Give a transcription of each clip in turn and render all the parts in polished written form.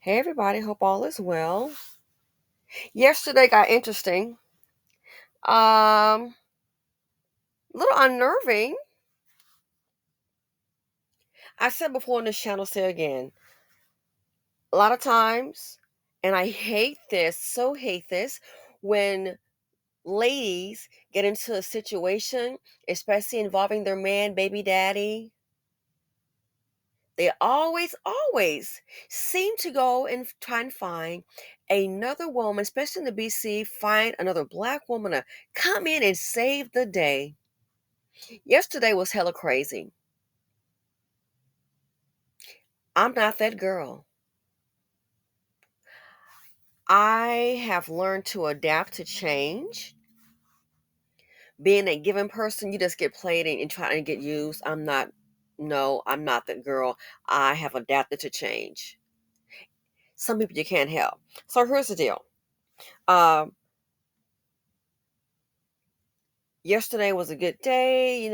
Hey everybody, hope all is well. Yesterday got interesting. A little unnerving. I said before on this channel, say again. A lot of times, and I hate this, so hate this, when ladies get into a situation, especially involving their man, baby daddy, they always seem to go and try and find another woman, especially in the BC, find another black woman to come in and save the day. Yesterday was hella crazy. I'm not that girl. I have learned to adapt to change. Being a given person, you just get played and try to get used. I'm not that girl. I have adapted to change. Some people you can't help. So here's the deal. Um, Yesterday was a good day,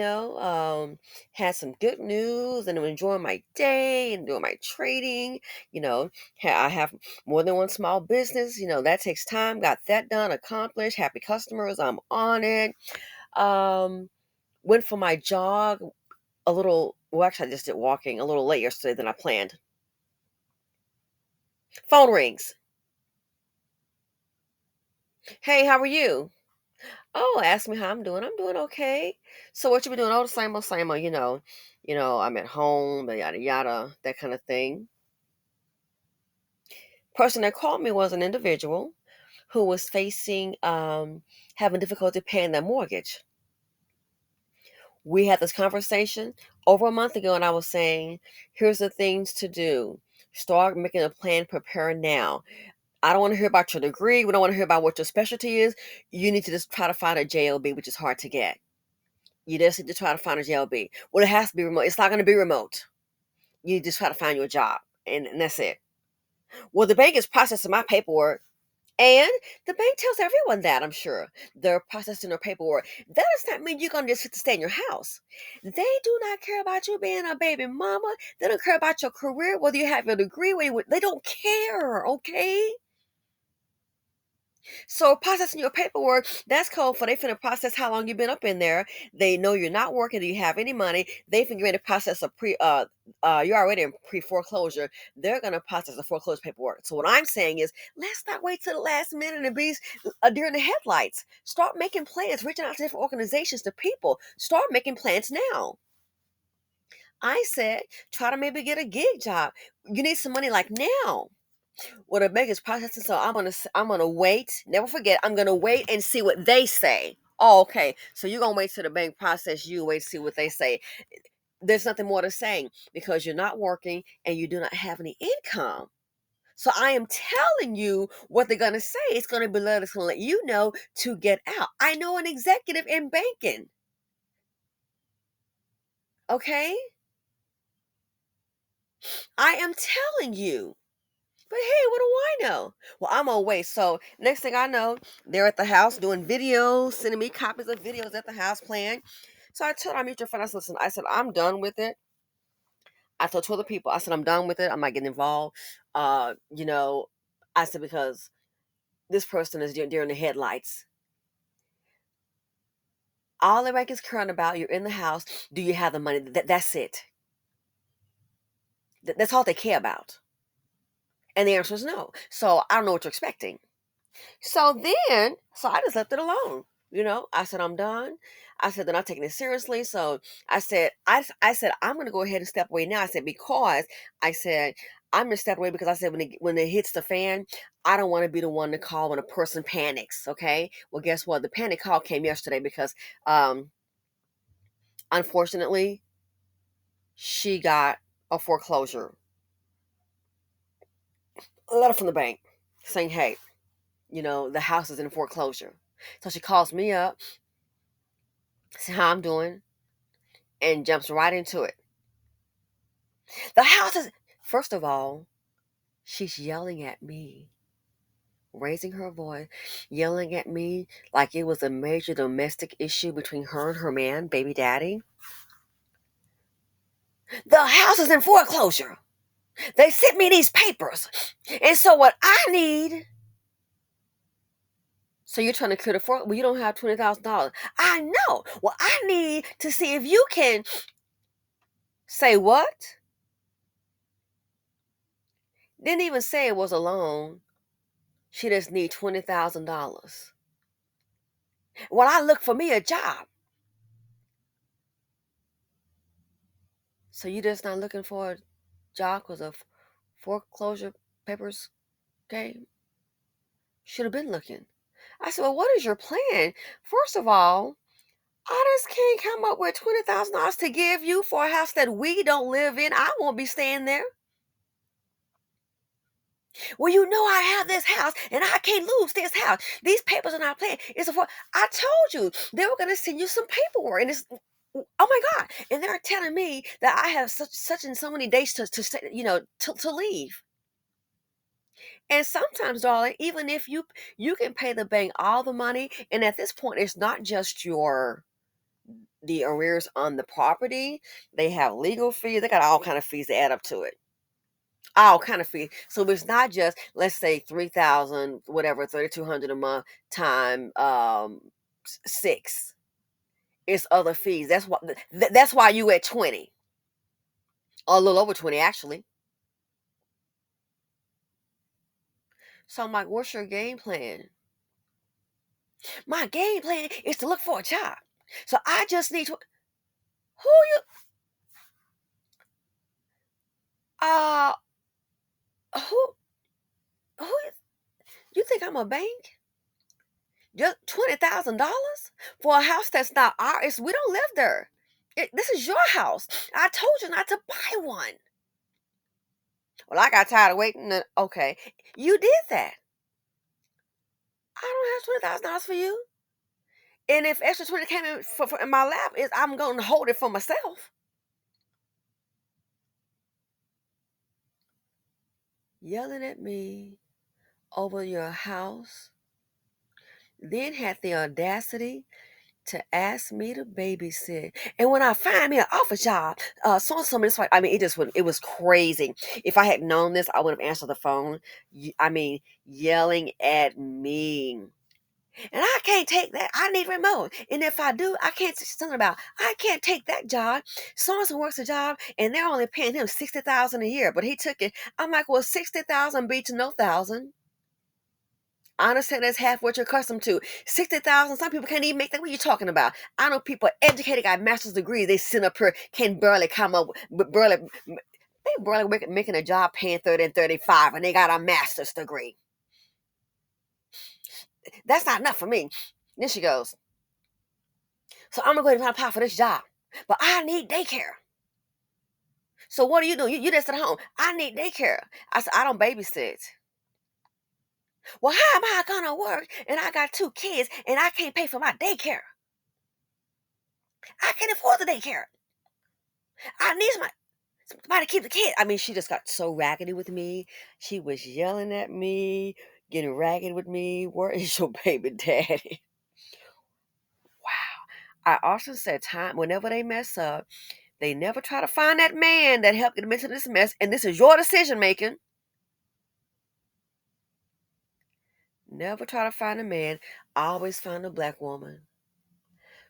had some good news and I'm enjoying my day and doing my trading. You know, I have more than one small business, that takes time. Got that done, accomplished, happy customers, I'm on it. Um, Went for my jog a little, well, actually, I just did walking a little late yesterday than I planned. Phone rings. Hey, how are you? Oh, ask me how I'm doing. I'm doing okay. So what you been doing? Oh, the same old, I'm at home, the yada yada, that kind of thing. Person that called me was an individual who was facing having difficulty paying their mortgage. We had this conversation over a month ago, and I was saying, here's the things to do. Start making a plan, prepare now. I don't want to hear about your degree. We don't want to hear about what your specialty is. You need to just try to find a JLB, which is hard to get. You just need to try to find a JLB. Well, it has to be remote. It's not going to be remote. You just try to find your job, and that's it. Well, the bank is processing my paperwork, and the bank tells everyone that, I'm sure. They're processing their paperwork. That does not mean you're going to just sit to stay in your house. They do not care about you being a baby mama. They don't care about your career, whether you have a degree. They don't care, okay? So processing your paperwork, that's code for they finna process how long you've been up in there. They know you're not working, do you have any money? They finna get to process a you're already in pre-foreclosure. They're gonna process the foreclosure paperwork. So what I'm saying is let's not wait till the last minute and be during the headlights. Start making plans, reaching out to different organizations, to people. Start making plans now. I said, try to maybe get a gig job. You need some money like now. Well, the bank is processing, so I'm gonna wait. Never forget, I'm gonna wait and see what they say. Oh, okay. So you're gonna wait till the bank process you, wait to see what they say. There's nothing more to say because you're not working and you do not have any income. So I am telling you what they're gonna say. It's gonna be let us let you know to get out. I know an executive in banking. Okay, I am telling you. But hey, what do I know? Well, I'm gonna wait. So next thing I know, they're at the house doing videos, sending me copies of videos at the house playing. So I told our mutual friend, I said, listen, I said, I'm done with it. I told two other people, I said, I'm done with it. I'm not getting involved. Uh, you know, I said, because this person is during the headlights. All the bank is current about, you're in the house. Do you have the money? That's it. That's all they care about. And the answer is no. So I don't know what you're expecting. So I just left it alone. I said, I'm done. I said, they're not taking it seriously. So I said, I'm going to go ahead and step away now. I said, because I said, I'm going to step away because I said, when it hits the fan, I don't want to be the one to call when a person panics. Okay. Well, guess what? The panic call came yesterday because, unfortunately, she got a foreclosure letter from the bank saying, hey, the house is in foreclosure. So she calls me up, see how I'm doing, and jumps right into it. The house is, first of all, she's yelling at me, raising her voice, yelling at me like it was a major domestic issue between her and her man, baby daddy. The house is in foreclosure. They sent me these papers. And so what I need, so you're trying to clear the fraud. Well, you don't have $20,000. I know. Well, I need to see if you can say what? Didn't even say it was a loan. She just need $20,000. Well, I look for me a job. So you just not looking for a job because of foreclosure papers came? Should have been looking. I said, well, what is your plan? First of all, I just can't come up with $20,000 to give you for a house that we don't live in. I won't be staying there. Well, you know I have this house and I can't lose this house. These papers are not playing. It's a for I told you they were gonna send you some paperwork, and it's oh my God. And they're telling me that I have such and so many days to stay, to leave. And sometimes, darling, even if you can pay the bank all the money, and at this point, it's not just the arrears on the property. They have legal fees. They got all kind of fees to add up to it. All kind of fees. So it's not just, let's say, 3,000, whatever, 3,200 a month time six. It's other fees. That's why you at 20, or a little over 20 actually. So I'm like, what's your game plan? My game plan is to look for a job. So I just need to. Who you? Uh, who? Who? You think I'm a bank? Just $20,000 for a house that's not ours. We don't live there. This is your house. I told you not to buy one. Well, I got tired of waiting. Okay, you did that. I don't have $20,000 for you. And if extra 20 came in in my lap, I'm going to hold it for myself. Yelling at me over your house, then had the audacity to ask me to babysit. And when I find me an office job, so this like, I mean, it was crazy. If I had known this, I would have answered the phone. I mean, yelling at me. And I can't take that. I need remote. And if I do, I can't something about I can't take that job. So works a job and they're only paying him 60,000 a year, but he took it. I'm like, well, 60,000 beats no thousand. I understand that's half what you're accustomed to. 60,000, some people can't even make that. What are you talking about? I know people educated, got master's degree, they sit up here, can barely come up with they barely making a job paying 30 and 35, and they got a master's degree. That's not enough for me. Then she goes, so I'm gonna go ahead and apply for this job. But I need daycare. So what do you do? You just at home. I need daycare. I said, I don't babysit. Well, how am I gonna work? And I got two kids and I can't pay for my daycare. I can't afford the daycare. I need somebody to keep the kid. I mean, she just got so raggedy with me. She was yelling at me, getting ragged with me. Where is your baby daddy? Wow. I also said time whenever they mess up, they never try to find that man that helped get them into this mess. And this is your decision making. Never try to find a man. Always find a black woman.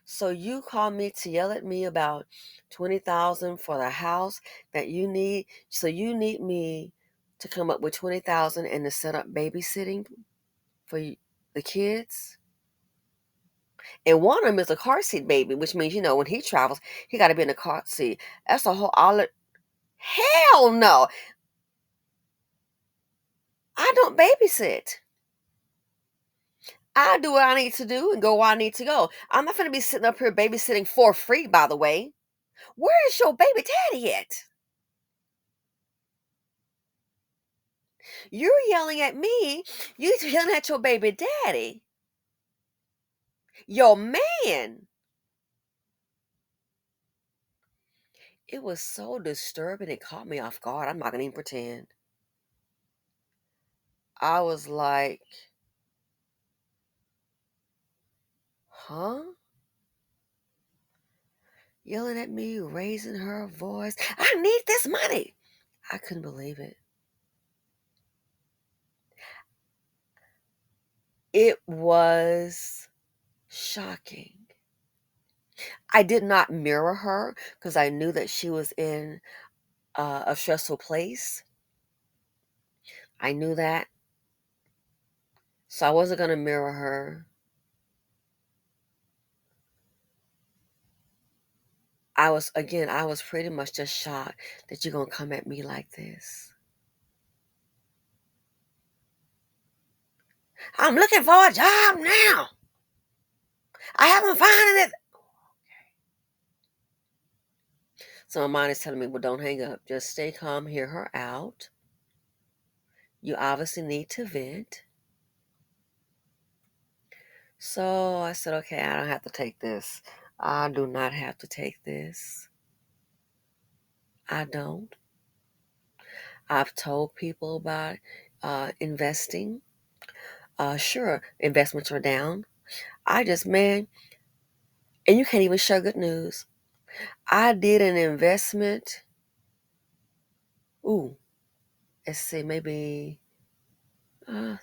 So you call me to yell at me about 20,000 for the house that you need. So you need me to come up with 20,000 and to set up babysitting for the kids. And one of them is a car seat baby, which means when he travels, he got to be in a car seat. That's a whole all. Hell no, I don't babysit. I do what I need to do and go where I need to go. I'm not going to be sitting up here babysitting for free, by the way. Where is your baby daddy at? You're yelling at me. You're yelling at your baby daddy. Your man. It was so disturbing. It caught me off guard. I'm not going to even pretend. I was like, huh? Yelling at me, raising her voice. I need this money. I couldn't believe it. It was shocking. I did not mirror her because I knew that she was in a stressful place. I knew that. So I wasn't going to mirror her. I was pretty much just shocked that you're going to come at me like this. I'm looking for a job now. I haven't found it. So my mind is telling me, well, don't hang up. Just stay calm, hear her out. You obviously need to vent. So I said, okay, I don't have to take this. I do not have to take this. I don't. I've told people about investing. Sure, investments are down. Man, and you can't even share good news. I did an investment. Ooh, let's see, maybe. Uh,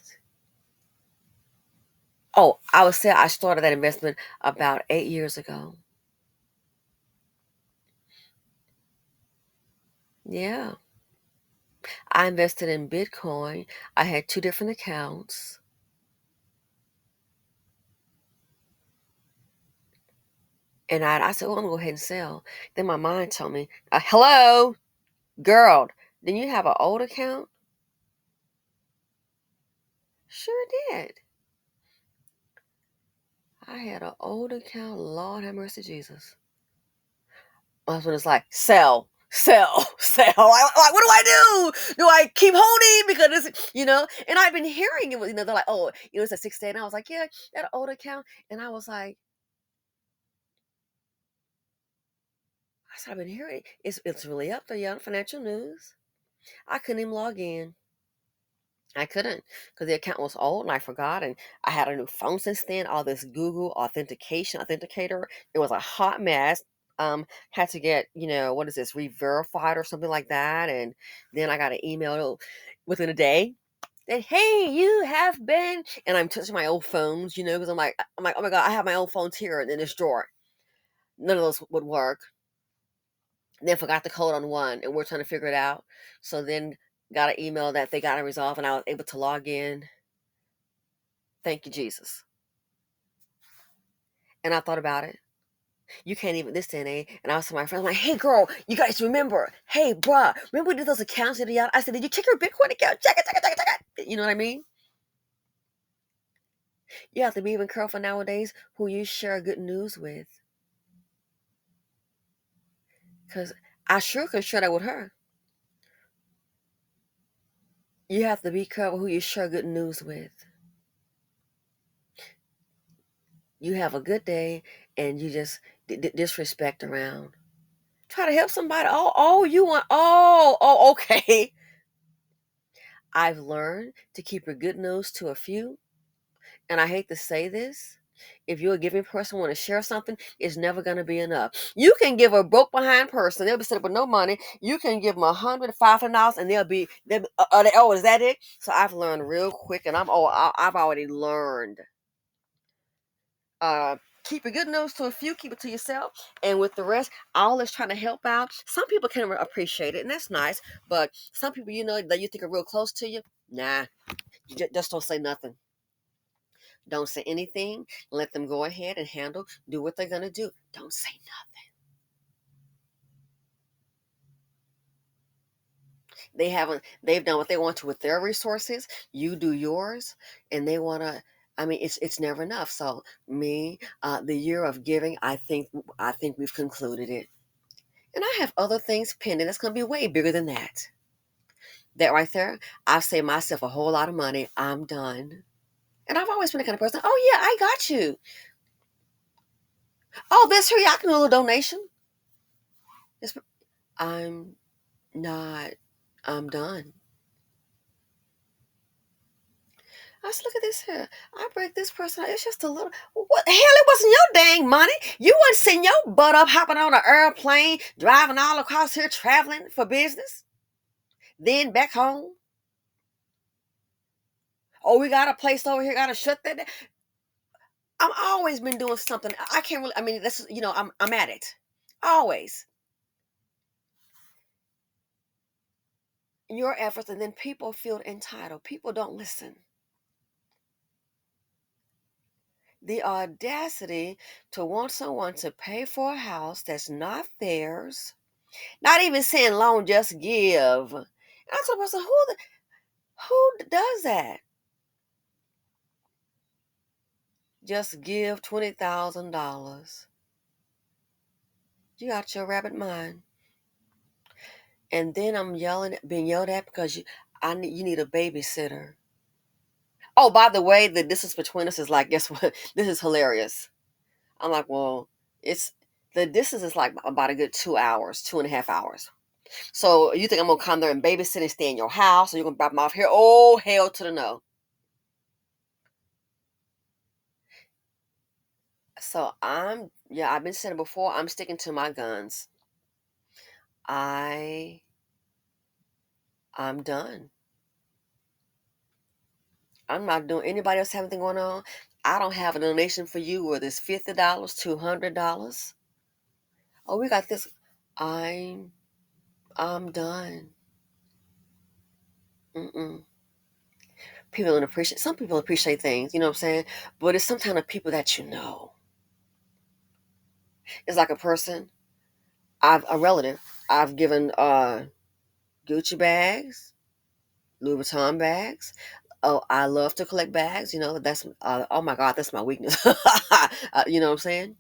I would say I started that investment about 8 years ago. Yeah, I invested in Bitcoin. I had two different accounts, and I said, "Oh, I'm gonna go ahead and sell." Then my mind told me, "Hello, girl, didn't you have an old account?" Sure did. I had an old account. Lord have mercy, Jesus. My husband is like, sell, sell, sell. Like, what do I do? Do I keep holding because it's. And I've been hearing it. They're like, oh, it's a 6 day, and I was like, yeah, that old account, and I was like, I said, I've been hearing it. It's really up there, yeah, financial news. I couldn't even log in. I couldn't because the account was old and I forgot. And I had a new phone since then. All this Google authenticator. It was a hot mess. Had to get, what is this, re-verified or something like that. And then I got an email within a day that, hey, you have been. And I'm touching my old phones, because I'm like, oh my God, I have my old phones here in this drawer. None of those would work. Then forgot the code on one and we're trying to figure it out. So then got an email that they got it resolved and I was able to log in. Thank you, Jesus. And I thought about it. You can't even this day and age. And I was to my friends, I'm like, hey girl, you guys remember? Hey, bruh, remember we did those accounts the other day? I said, did you check your Bitcoin account? Check it, check it, check it, check it. You know what I mean? You have to be even careful nowadays who you share good news with. Because I sure could share that with her. You have to be careful who you share good news with. You have a good day and you just disrespect around. Try to help somebody. Oh, you want, okay. I've learned to keep your good news to a few. And I hate to say this. If you're a giving person, want to share something, it's never going to be enough. You can give a broke behind person, they'll be sitting with no money. You can give them $100, $500, and oh, is that it? So I've learned real quick, and I've already learned. Keep your good news to a few, keep it to yourself, and with the rest, all is trying to help out. Some people can appreciate it, and that's nice. But some people, that you think are real close to you, nah, you just don't say nothing. Don't say anything. Let them go ahead and do what they're gonna do. Don't say nothing. They've done what they want to with their resources. You do yours, and they wanna. I mean, it's never enough. So the year of giving, I think we've concluded it. And I have other things pending that's going to be way bigger than that. That right there, I've saved myself a whole lot of money. I'm done. And I've always been the kind of person, oh, yeah, I got you. Oh, this here, I can do a little donation. I'm not, I'm done. I said, look at this here. I break this person. It's just a little. What the hell? It wasn't your dang money. You wasn't sitting your butt up hopping on an airplane, driving all across here, traveling for business. then back home. Oh, we got a place over here, gotta shut that down. I've always been doing something. I can't really, I mean, this is, I'm at it. Always. Your efforts, and then people feel entitled. People don't listen. The audacity to want someone to pay for a house that's not theirs, not even saying loan, just give. And I told myself, who does that? Just give $20,000. You got your rabbit mind. And then I'm being yelled at because you need a babysitter. Oh, by the way, the distance between us is like, guess what? This is hilarious. I'm like, well, it's the distance is like about a good 2 hours, 2.5 hours. So you think I'm gonna come there and babysit and stay in your house, or you're gonna drop me off here? Oh, hell to the no. So I've been saying it before, I'm sticking to my guns. I I'm done. I'm not doing anybody else have anything going on. I don't have a donation for you whether it's $50, $200. Oh, we got this. I'm I'm done. Mm-mm. People don't appreciate. Some people appreciate things, you know what I'm saying? But it's sometimes the people that you know. It's like a person. A relative. I've given Gucci bags, Louis Vuitton bags. Oh, I love to collect bags. That's oh my God, that's my weakness. You know what I'm saying?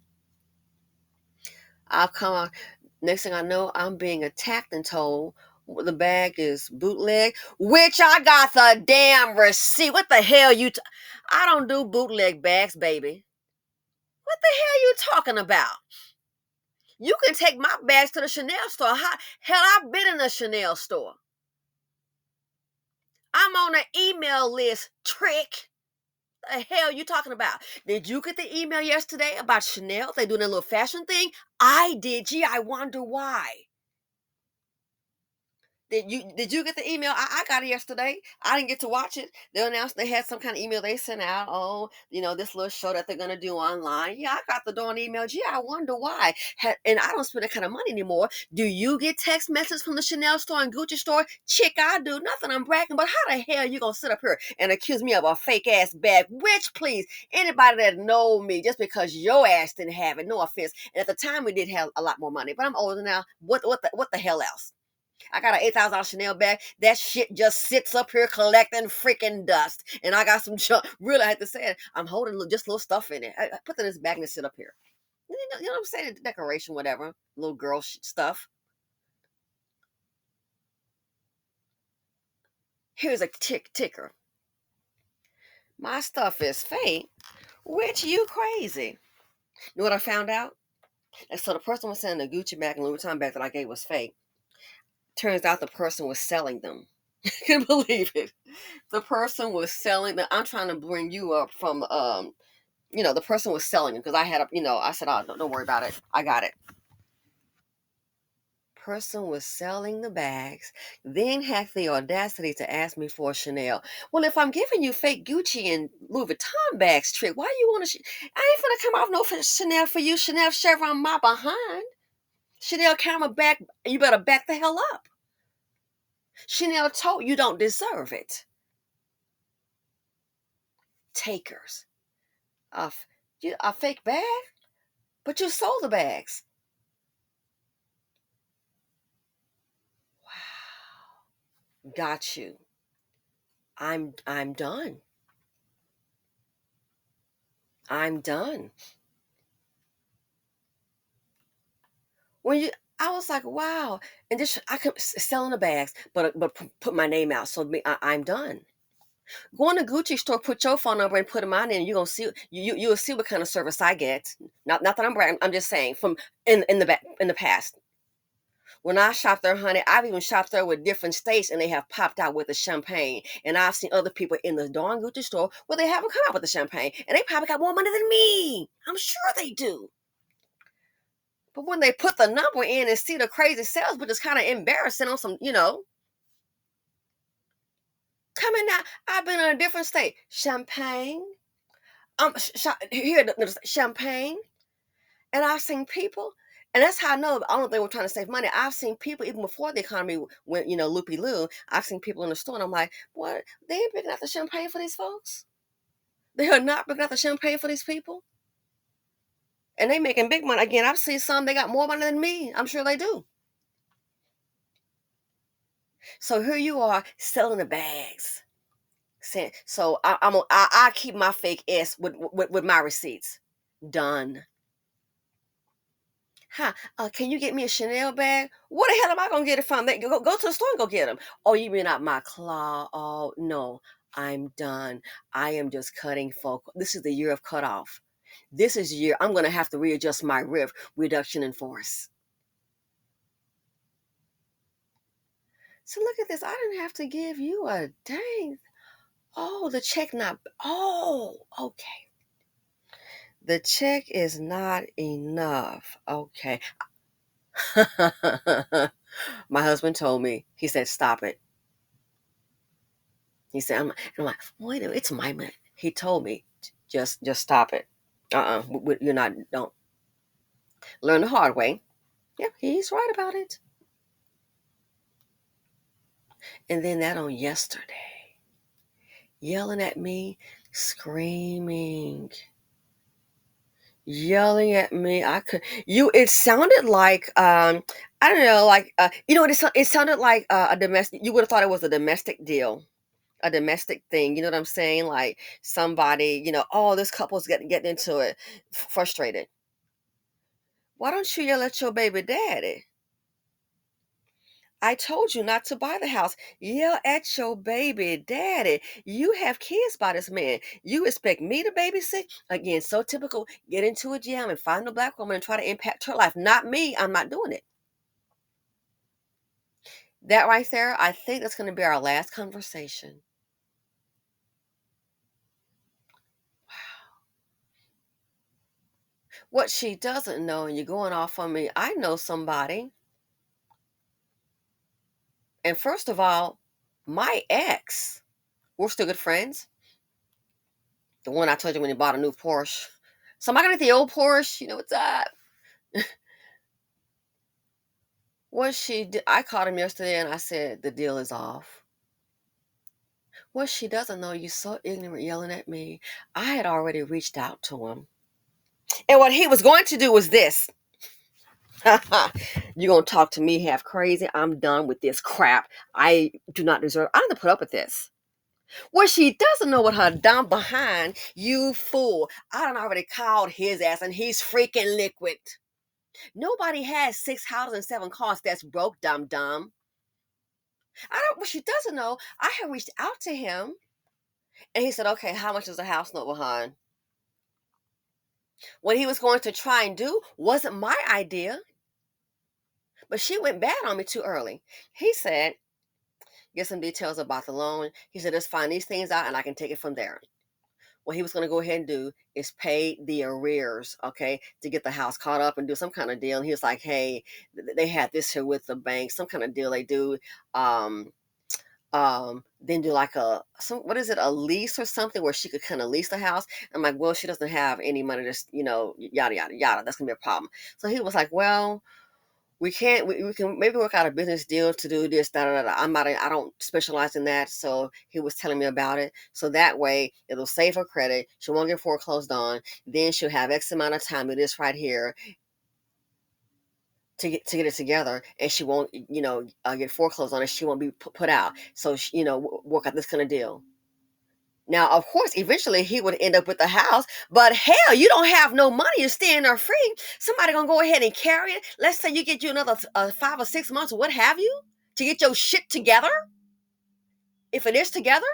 I'll come out. Next thing I know, I'm being attacked and told the bag is bootleg, which I got the damn receipt. What the hell I don't do bootleg bags, baby. What the hell you talking about? You can take my bags to the Chanel store. Hell, I've been in the Chanel store. I'm on an email list, trick. The hell you talking about? Did you get the email yesterday about Chanel? They doing a little fashion thing? I did. Gee, I wonder why. Did you get the email? I got it yesterday. I didn't get to watch it. They announced they had some kind of email they sent out. Oh, this little show that they're gonna do online. Yeah, I got the darn email. Gee, I wonder why. And I don't spend that kind of money anymore. Do you get text messages from the Chanel store and Gucci store? Chick, I do. Nothing I'm bragging, but how the hell you gonna sit up here and accuse me of a fake ass bag? Which, please, anybody that know me, just because your ass didn't have it, no offense. And at the time we did have a lot more money, but I'm older now. What the hell else? I got an $8,000 Chanel bag. That shit just sits up here collecting freaking dust. And I got some junk. Really, I had to say it. I'm holding just little stuff in it. I put that in this bag and sit up here. You know what I'm saying? Decoration, whatever. Little girl stuff. Here's a ticker. My stuff is fake. Which you crazy. You know what I found out? And so the person was saying the Gucci bag and Louis Vuitton bag that I gave was fake. Turns out the person was selling them. Can't believe it. The person was selling them. I'm trying to bring you up from the person was selling them because I had I said, oh, don't worry about it. I got it. Person was selling the bags, then had the audacity to ask me for a Chanel. Well, if I'm giving you fake Gucci and Louis Vuitton bags, trick, why you want to? I ain't finna come off no Chanel for you. Chanel Chevron my behind. Chanel camera back. You better back the hell up. Chanel told you don't deserve it. Takers. A, a fake bag, but you sold the bags. Wow. Got you. I'm done. I'm done. When you I was like, wow. And this I could selling the bags, but put my name out. So I'm done. Go in the Gucci store, put your phone number and put mine in. You're gonna see you'll see what kind of service I get. Not that I'm bragging. I'm just saying from in the past. When I shop there, honey, I've even shopped there with different states and they have popped out with the champagne. And I've seen other people in the darn Gucci store where they haven't come out with the champagne. And they probably got more money than me. I'm sure they do. But when they put the number in and see the crazy sales, but it's kind of embarrassing on some. Coming out, I've been in a different state. Champagne. Here, champagne. And I've seen people, and that's how I know. I don't think we're trying to save money. I've seen people even before the economy went, loopy loo. I've seen people in the store, and I'm like, what? They ain't picking out the champagne for these folks. They are not picking out the champagne for these people, and they making big money. Again, I've seen some. They got more money than me. I'm sure they do. So here you are selling the bags. So I keep my fake S with my receipts. Done. Huh? Can you get me a Chanel bag? Where the hell am I gonna get it from? Go to the store and go get them. Oh, you mean out my claw? Oh no, I'm done. I am just cutting folk. This is the year of cutoff. This is the year I'm gonna have to readjust my RIF, reduction in force. So look at this. I didn't have to give you a dang. Oh, the check not. Oh, okay. The check is not enough. Okay. My husband told me. He said, "Stop it." He said, I'm like, wait a minute, it's my money. He told me, just stop it. You're not, don't learn the hard way. Yeah, he's right about it. And then that on yesterday, yelling at me, screaming, yelling at me. It sounded like, I don't know, like, it sounded like a domestic, you would have thought it was a domestic deal. A domestic thing, you know what I'm saying? Like somebody, oh, this couple's getting into it, frustrated. Why don't you yell at your baby daddy? I told you not to buy the house. Yell at your baby daddy. You have kids by this man. You expect me to babysit? Again, so typical. Get into a jam and find a black woman and try to impact her life. Not me. I'm not doing it. That right there, I think that's going to be our last conversation. What she doesn't know, and you're going off on me, I know somebody. And first of all, my ex, we're still good friends. The one I told you when he bought a new Porsche. So am I gonna get the old Porsche? You know what's up? What she did, I called him yesterday and I said the deal is off. What she doesn't know, you so ignorant yelling at me. I had already reached out to him. And what he was going to do was this. You're gonna talk to me half crazy. I'm done with this crap. I do not deserve. I don't have to put up with this. What she doesn't know what her dumb behind, you fool. I done already called his ass and he's freaking liquid. Nobody has 6 houses and 7 cars that's broke, dumb dumb. What she doesn't know, I had reached out to him and he said, okay, how much is the house note behind? What he was going to try and do wasn't my idea, but she went bad on me too early. He said, get some details about the loan. He said, let's find these things out and I can take it from there. What he was going to go ahead and do is pay the arrears, okay, to get the house caught up and do some kind of deal. And he was like, hey, they had this here with the bank, some kind of deal they do. Um, then do like what is it, a lease or something where she could kind of lease the house. I'm like, well, she doesn't have any money, just, yada, yada, yada. That's gonna be a problem. So he was like, well, we can maybe work out a business deal to do this, da, da, da. I don't specialize in that. So he was telling me about it. So that way it'll save her credit. She won't get foreclosed on. Then she'll have X amount of time with this right here to get it together, and she won't, get foreclosed on it. She won't be put out. So, work out this kind of deal. Now, of course, eventually he would end up with the house, but hell, you don't have no money. You're staying there free. Somebody gonna go ahead and carry it. Let's say you get you another 5 or 6 months, or what have you, to get your shit together. If it is together,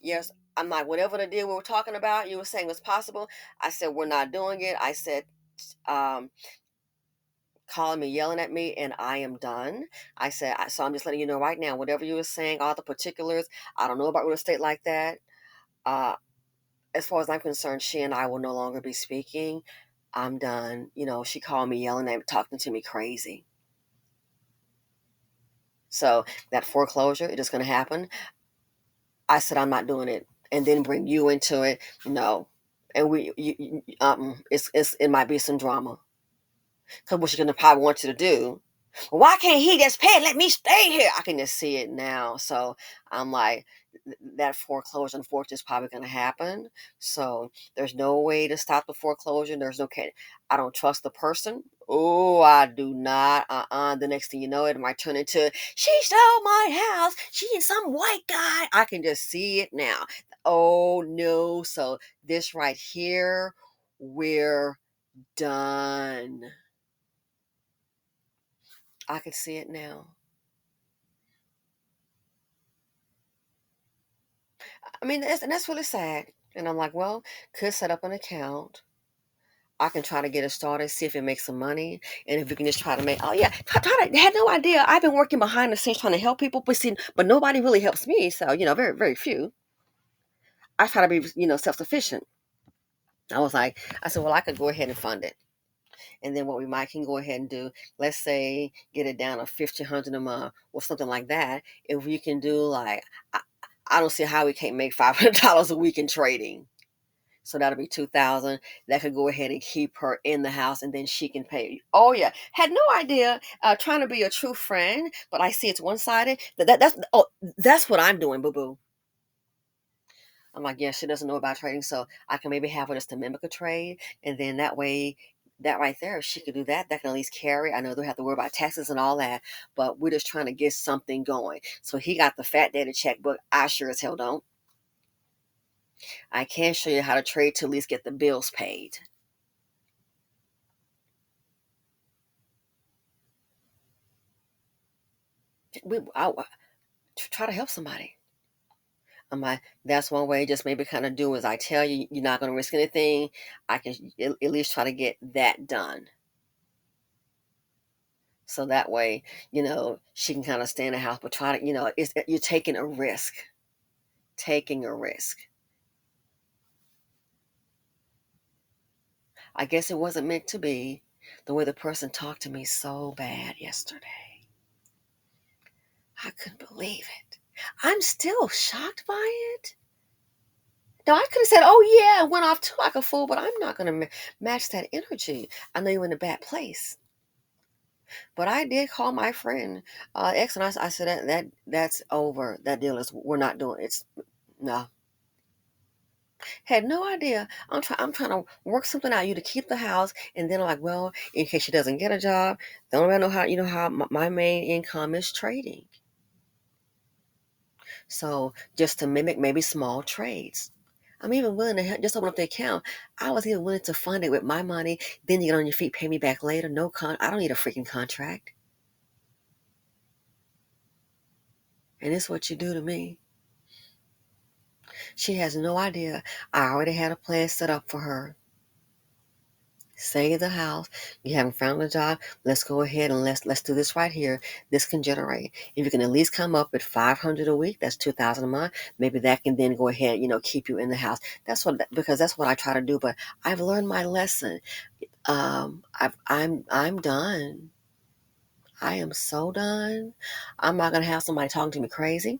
yes, I'm like, whatever the deal we were talking about, you were saying was possible. I said, we're not doing it. I said, um, calling me, yelling at me, and I am done. I said, so I'm just letting you know right now, whatever you were saying, all the particulars, I don't know about real estate like that. Uh, as far as I'm concerned, she and I will no longer be speaking. I'm done. She called me yelling at me, talking to me crazy. So that foreclosure, it is going to happen. I said, I'm not doing it. And then bring you into it. No. And it might be some drama. Because what she's going to probably want you to do, why can't he just pay it? Let me stay here. I can just see it now. So I'm like, that foreclosure, unfortunately, is probably going to happen. So there's no way to stop the foreclosure. There's no, I don't trust the person. Oh, I do not. The next thing you know, it might turn into, she stole my house. She and some white guy. I can just see it now. Oh, no. So this right here, we're done. I can see it now. I mean, that's really sad. And I'm like, well, could set up an account. I can try to get it started, see if it makes some money. And if we can just try to make, oh yeah, had no idea. I've been working behind the scenes trying to help people, but nobody really helps me. So, very, very few. I try to be, self-sufficient. I said, well, I could go ahead and fund it. And then what we might can go ahead and do, let's say, get it down to 1,500 a month or something like that. If we can do like, I don't see how we can't make $500 a week in trading. So that'll be 2,000. That could go ahead and keep her in the house, and then she can pay. Oh yeah, had no idea. Trying to be a true friend, but I see it's one sided. That's what I'm doing, boo boo. I'm like, yeah, she doesn't know about trading, so I can maybe have her just to mimic a trade, and then that way, that right there, if she could do that, that can at least carry. I know they'll have to worry about taxes and all that, but we're just trying to get something going. So he got the fat daddy checkbook. I sure as hell don't. I can show you how to trade to at least get the bills paid. I try to help somebody. I'm like, that's one way. Just maybe kind of do as I tell you. You're not going to risk anything. I can at least try to get that done. So that way, she can kind of stay in the house, but try to, you're taking a risk. Taking a risk. I guess it wasn't meant to be. The way the person talked to me so bad yesterday. I couldn't believe it. I'm still shocked by it. Now, I could have said, oh, yeah, I went off too like a fool, but I'm not going to match that energy. I know you're in a bad place. But I did call my friend, ex, and I said, that's over. That deal is, we're not doing it. It's, no. Had no idea. I'm trying to work something out, you to keep the house. And then I'm like, well, in case she doesn't get a job, don't I know how, how my main income is trading. So just to mimic maybe small trades. I'm even willing to just open up the account. I was even willing to fund it with my money. Then you get on your feet, pay me back later. I don't need a freaking contract. And it's what you do to me. She has no idea. I already had a plan set up for her. Save the house. You haven't found a job. Let's go ahead and let's do this right here. This can generate. If you can at least come up with 500 a week, that's 2,000 a month. Maybe that can then go ahead, keep you in the house. Because that's what I try to do. But I've learned my lesson. I'm done. I am so done. I'm not gonna have somebody talking to me crazy.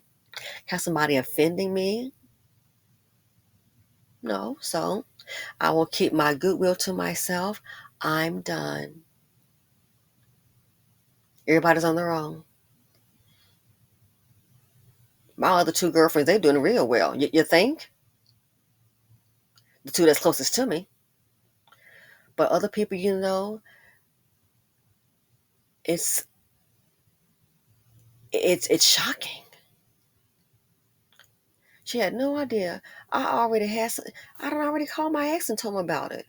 Have somebody offending me. No. So I will keep my goodwill to myself. I'm done. Everybody's on their own. My other two girlfriends, they're doing real well. You think? The two that's closest to me. But other people, it's it's shocking. She had no idea. I already had. I don't already called my ex and told him about it.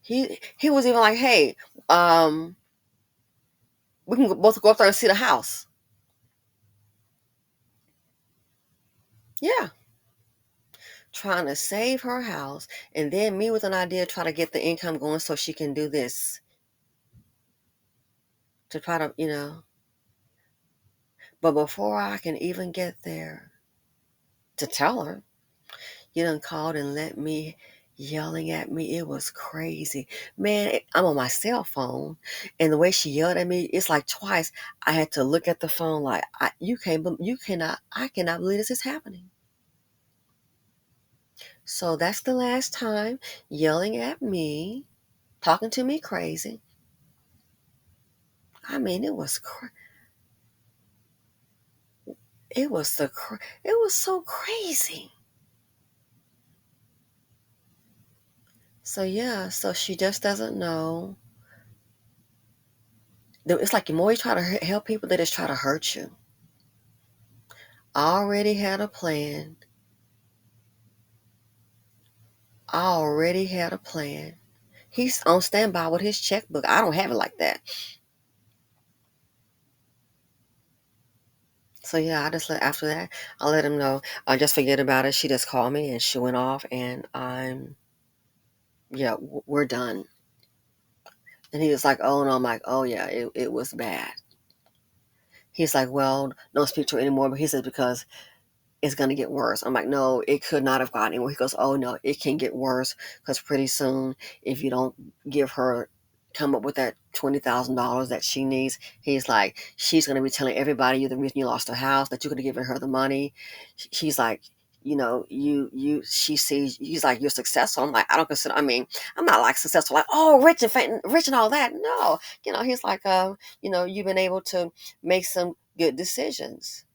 He was even like, hey, we can both go up there and see the house. Yeah, trying to save her house, and then me with an idea, try to get the income going so she can do this to try to, But before I can even get there to tell her, you done called and let me, yelling at me. It was crazy. Man, I'm on my cell phone, and the way she yelled at me, it's like twice. I had to look at the phone like, you cannot, I cannot believe this is happening. So that's the last time yelling at me, talking to me crazy. I mean, it was so crazy. So yeah, so she just doesn't know. It's like the more you try to help people, they just try to hurt you. I already had a plan. I already had a plan. He's on standby with his checkbook. I don't have it like that. So yeah, I just after that, I let him know. I just forget about it. She just called me and she went off, and we're done. And he was like, oh no, I'm like, oh yeah, it was bad. He's like, well, don't speak to her anymore. But he said because it's going to get worse. I'm like, no, it could not have gotten anywhere. He goes, oh no, it can get worse because pretty soon, if you don't come up with that $20,000 that she needs, he's like, she's going to be telling everybody you're the reason you lost her house, that you could have given her the money. He's like, she sees, he's like, you're successful. I'm like, I don't consider, I mean, I'm not like successful, like, oh, rich and all that. No, he's like, you've been able to make some good decisions.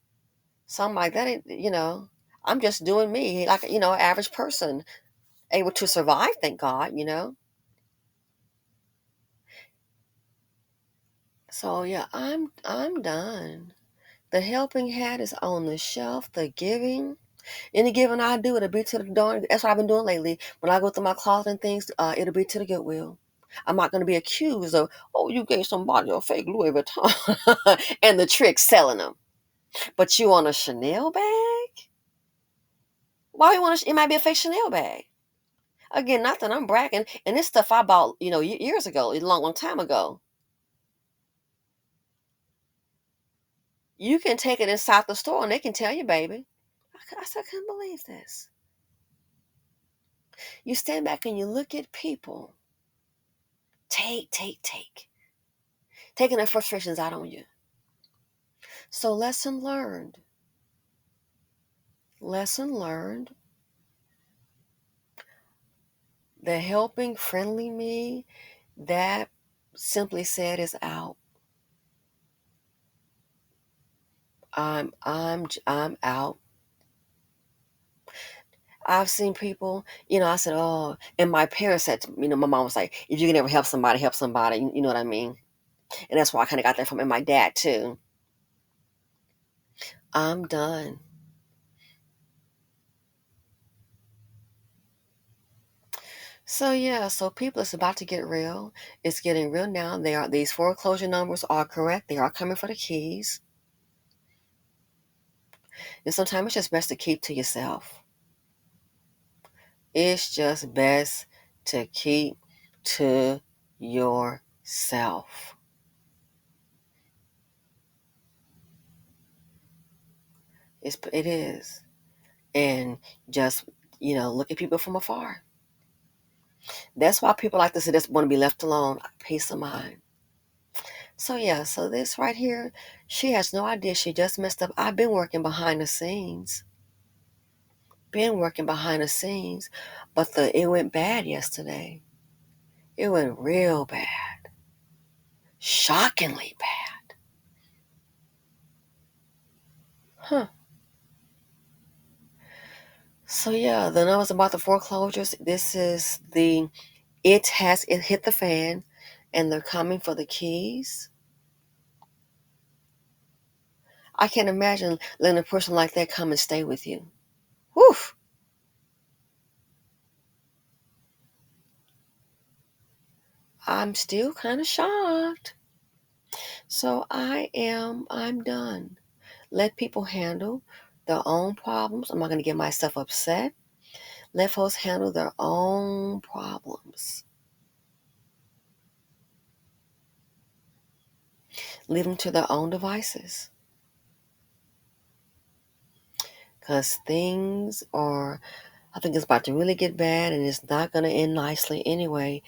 Something like that, I'm just doing me, like, average person, able to survive, thank God. So yeah, I'm done. The helping hat is on the shelf, the giving. Any giving I do, it'll be to the door. That's what I've been doing lately. When I go through my closet and things, it'll be to the Goodwill. I'm not going to be accused of, oh, you gave somebody a fake Louis Vuitton and the trick selling them. But you want a Chanel bag? Why you want it might be a fake Chanel bag. Again, not that I'm bragging, and this stuff I bought, years ago, a long, long time ago. You can take it inside the store, and they can tell you, baby. I said, I couldn't believe this. You stand back and you look at people, taking their frustrations out on you. So lesson learned. Lesson learned. The helping, friendly me, that simply said is out. I'm out. I've seen people, I said, oh, and my parents said, my mom was like, if you can ever help somebody, help somebody. You know what I mean? And that's why I kind of got that from, and my dad too. I'm done. So yeah, so people, it's about to get real. It's getting real now. These foreclosure numbers are correct. They are coming for the keys. And sometimes it's just best to keep to yourself. It's just best to keep to yourself. It is. And just, look at people from afar. That's why people like to say just want to be left alone. Peace of mind. So yeah, so this right here, she has no idea she just messed up. I've been working behind the scenes. Been working behind the scenes. But it went bad yesterday. It went real bad. Shockingly bad. Huh. So yeah, the numbers about the foreclosures, it hit the fan, and they're coming for the keys. I can't imagine letting a person like that come and stay with you. Whew. I'm still kind of shocked. So I'm done. Let people handle their own problems. I'm not going to get myself upset. Let folks handle their own problems. Leave them to their own devices. Because things are, I think it's about to really get bad, and it's not going to end nicely anyway.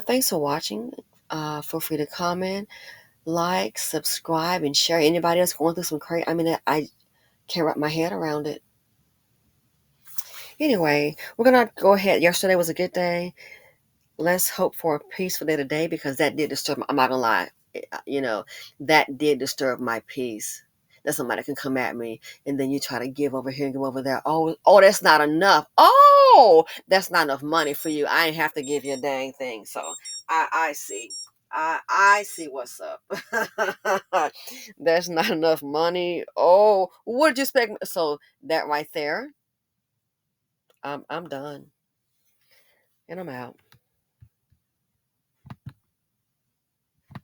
Thanks for watching. Feel free to comment, like, subscribe, and share. Anybody else going through some crazy? I mean, I can't wrap my head around it. Anyway, we're gonna go ahead. Yesterday was a good day. Let's hope for a peaceful day today, because that did disturb I'm not gonna lie. That did disturb my peace. That somebody can come at me, and then you try to give over here and give over there. Oh, that's not enough. Oh, that's not enough money for you. I ain't have to give you a dang thing. So I see. I see what's up. There's not enough money. Oh, what did you expect? So that right there, I'm done, and I'm out.